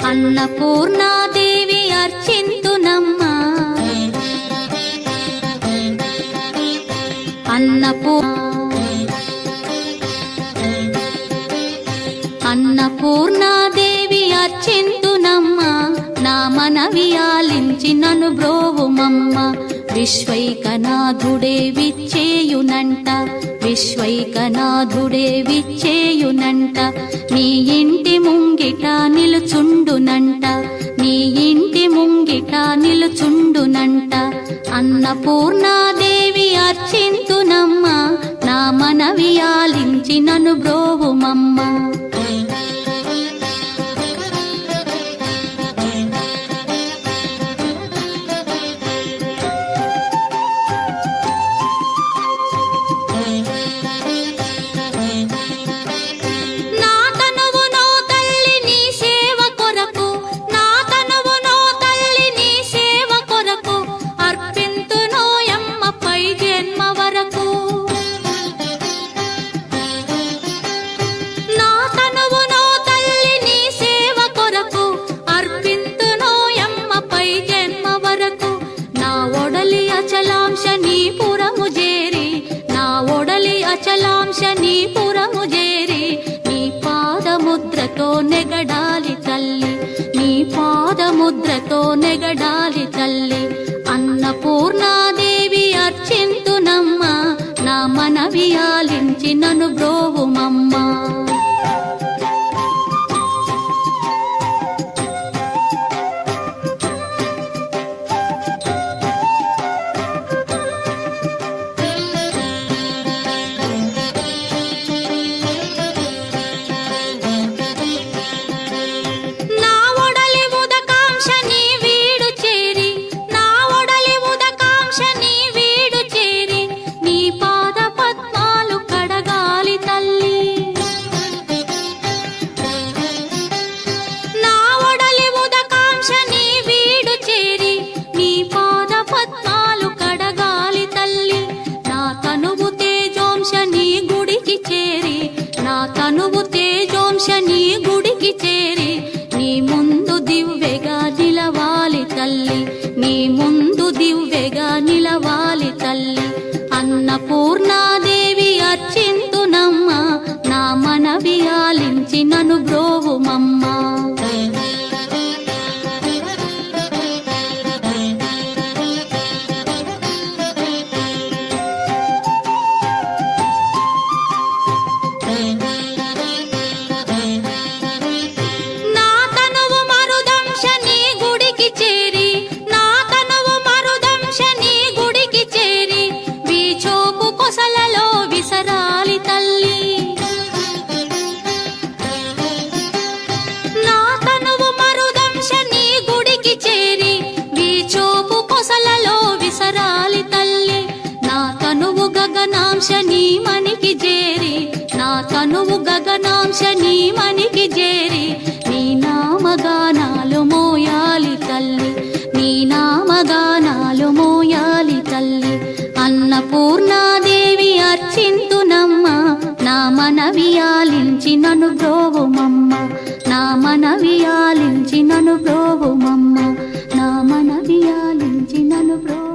అన్నపూర్ణాదేవి అర్చింతునమ్మా అన్నపూర్ణాదేవి అర్చింతునమ్మా నా మనవి ఆలించి నన్ను బ్రోవుమమ్మ విశ్వైకనాథుడే విచ్చేయునంట విశ్వైకనాథుడే విచ్చేయునంట నీ ఇంటి ముంగిట నిలుచుండునంట నీ ఇంటి ముంగిట నిలుచుండునంట అన్నపూర్ణాదేవి అర్చింతునమ్మ నా మనవి ఆలించి నన్ను బ్రోవుమమ్మ అచలాంశనీపురము చేరి నీ పాదముద్రతో నెగడాలి తల్లి నీ పాదముద్రతో నెగడాలి తల్లి అన్నపూర్ణాదేవి అర్చింతునమ్మ నా మనవి ఆలించి నన్ను బ్రోవుమమ్మ తనువు తేజోంశని గుడికి చేరి నీ ముందు దివ్వెగా నిలవాలి తల్లి నీ ముందు దివ్వెగా నిలవాలి తల్లి అన్నపూర్ణాదేవి అర్చింతునమ్మ నా మనవి ఆలించి నన్ను బ్రోవుమమ్మ గగనాంశని మనికి చేరి నా తనువు గగనాంశని మనికి చేరి నీ నామగానాలు మోయాలి తల్లి నీ నామగానాలు మోయాలి తల్లి అన్నపూర్ణాదేవి అర్చింతునమ్మ నా మనవి ఆలించి నన్ను బ్రోవుమమ్మ నా మనవి ఆలించి నన్ను బ్రోవుమమ్మ నా మనవి ఆలించి నన్ను బ్రో